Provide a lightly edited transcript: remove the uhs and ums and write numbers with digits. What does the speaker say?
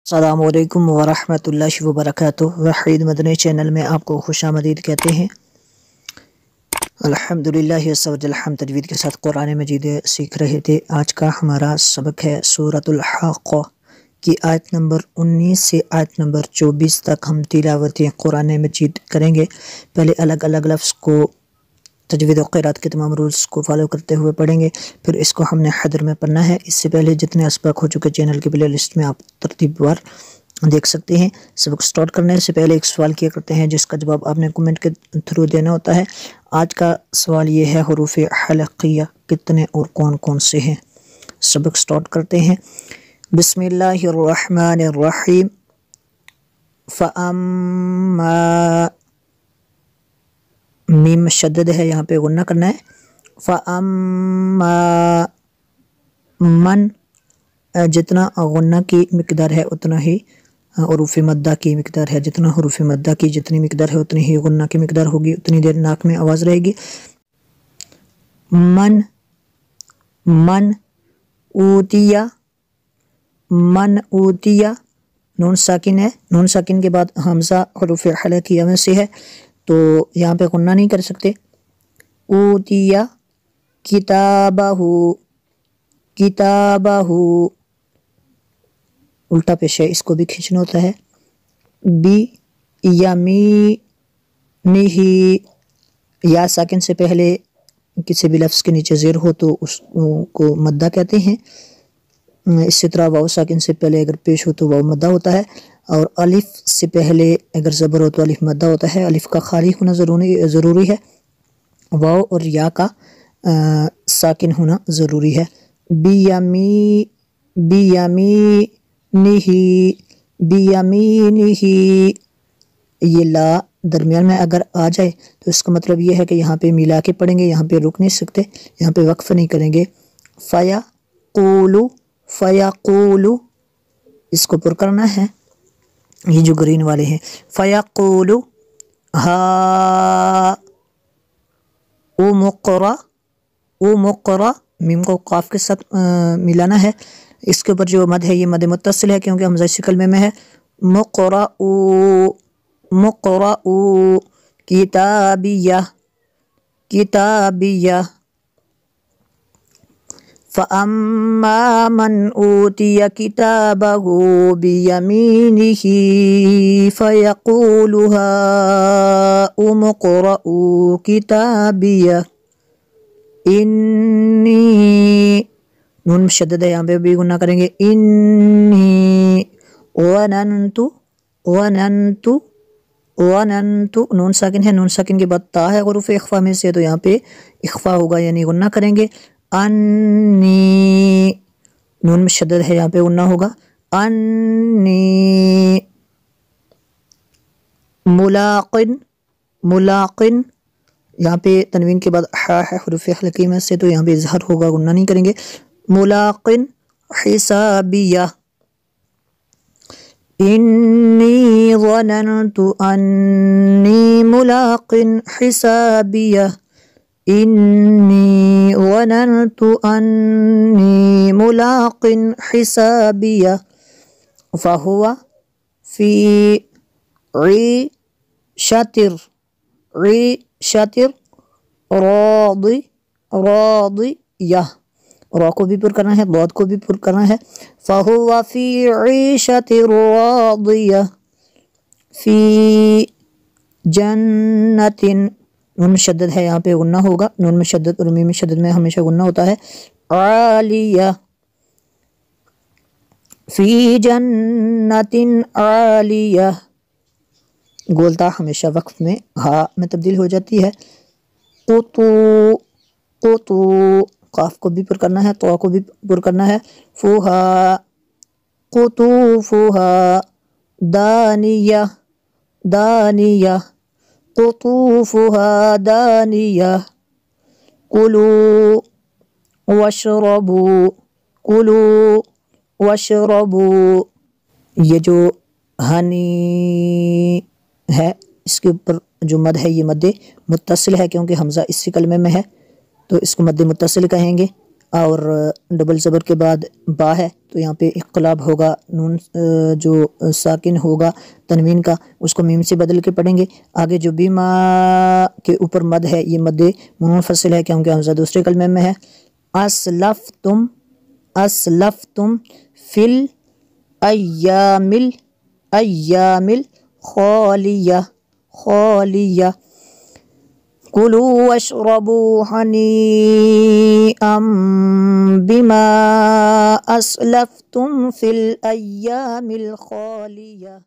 अस्सलामु अलैकुम वरहमतुल्लाहि वबरकातुहू। वहीद मदनी चैनल में आपको खुशामदीद कहते हैं। अल्हम्दुलिल्लाहि वस्सलातु वस्सलाम तजवीद के साथ कुरान मजीद सीख रहे थे। आज का हमारा सबक है सूरतुल हक़ की आयत नंबर 19 से आयत नंबर 24 तक हम तिलावत कुरान मजीद करेंगे। पहले अलग अलग लफ्ज़ को तजवीद और क़िरात के तमाम रूल्स को फॉलो करते हुए पढ़ेंगे, फिर इसको हमने हदर में पढ़ना है। इससे पहले जितने सबक हो चुके चैनल की प्ले लिस्ट में आप तरतीबवार देख सकते हैं। सबक स्टार्ट करने से पहले एक सवाल किया करते हैं जिसका जवाब आपने कमेंट के थ्रू देना होता है। आज का सवाल ये है, हुरूफ़ हलक़िया कितने और कौन कौन से हैं। सबक स्टार्ट करते हैं। बिस्मिल्लाहिर्रहमानिर्रहीम। फ़अम्मा, मीम शद्दद है, यहाँ पे गुन्ना करना है। फ़अम्मा मन, जितना गुन्ना की मिकदार है उतना ही हुरूफ़ मद्दा की मिकदार है। जितना हुरूफ़ मद्दा की जितनी मिकदार है उतनी ही गुन्ना की मिकदार होगी, उतनी देर नाक में आवाज़ रहेगी। मन, मन ऊतिया, मन ऊतिया, नून साकिन है। नून साकिन के बाद हमज़ा हुरूफ़ हलक़िया में से है, तो यहाँ पे गुन्ना नहीं कर सकते। ऊतिया किताबहू, किताबहू उल्टा पेश है, इसको भी खींचना होता है। बी यमीनिही, या साकिन से पहले किसी भी लफ्ज़ के नीचे ज़ेर हो तो उसको मद्दा कहते हैं। इसी तरह वाव साकिन से पहले अगर पेश हो तो वाव मद्दा होता है, और अलिफ से पहले अगर ज़बर हो तो अलिफ मद्दा होता है। अलिफ का खाली होना ज़रूरी है। वाव और या का साकिन होना ज़रूरी है। बियमीनिही, बियमीनिही, ये ला दरमियान में अगर आ जाए तो इसका मतलब ये है कि यहाँ पे मिला के पढ़ेंगे, यहाँ पे रुक नहीं सकते, यहाँ पे वक्फ नहीं करेंगे। फ़यक़ूलु, फ़यक़ूलु, इसको पुर करना है, ये जो ग्रीन वाले हैं। फ़यक़ूलु हा उमुक़रा, उमुक़रा, मीम को काफ के साथ मिलाना है। इसके ऊपर जो मद है ये मद मुत्तसिल है क्योंकि हमज़ा इसी कलमे में है। मुक़रउ, मुक़रउ, किताबिया, किताबिया। फ़अम्मा मन ऊतिया किताबहू बियमीनिही फ़यक़ूलु हाउम इक़रऊ किताबिया इन्नी, नून शद्दद है, यहाँ पे भी गुन्ना करेंगे। इन्नी वनन्तु, वनन्तु, वनन्तु, नून साकिन है, नून साकिन के बाद ता है हुरूफ़ इख़्फ़ा में से, तो यहाँ पे इख़्फ़ा होगा यानी गुन्ना करेंगे। अन्नी, नून में शद्दद है, यहाँ पे गुन्ना होगा। अन्नी मुलाक़िन, मुलाक़िन, यहाँ पे तनवीन के बाद हा है हुरूफ़ हलक़ी में से, तो यहाँ पे इज़हार होगा, गुन्ना नहीं करेंगे। मुलाक़िन हिसाबिया, इन्नी ज़नन्तु अन्नी मुलाक़िन हिसाबिया, इन्नी ज़नन्तु अन्नी मुलाक़िन हिसाबिया। फ़हुवा फ़ी ईशतिर, ईशतिर रादी, रादिया, रा को भी पुर करना है, बाद को भी पुर करना है। फ़हुवा फ़ी ईशतिर रादिया फ़ी जन्नतिन, नून में शद्दद है, यहाँ पे गुन्ना होगा। नून में शद्दद और मीम में शद्दद में हमेशा गुन्ना होता है। आलिया, फ़ी जन्नतिन आलिया, गोलता हमेशा वक्फ में हा में तब्दील हो जाती है। क़ुतू, क़ुतू, काफ को भी पुर करना है, तो को भी पुर करना है। फ़ुहा, क़ुतूफ़ुहा, दानिया, दानिया, क़ुतूफ़ुहा दानिया। कुलू वशरबू, कुलू वशरबू, ये जो हनी है इसके ऊपर जो मद है ये मद मुत्तसिल है क्योंकि हमज़ा इसी कलमे में है, तो इसको मद मुत्तसिल कहेंगे। اور ڈبل زبر کے بعد با ہے تو یہاں پہ اقلاب ہوگا، نون جو ساکن ہوگا تنوین کا اس کو میم سے بدل کے پڑھیں گے۔ آگے جو بیما کے اوپر مد ہے یہ مد منفصل ہے کیونکہ حمزہ دوسرے کلمے میں ہے۔ اسلفتم فی الایام الخالیہ کلوا واشربوا حنیئا بما اسلفتم فی الایام الخالیہ۔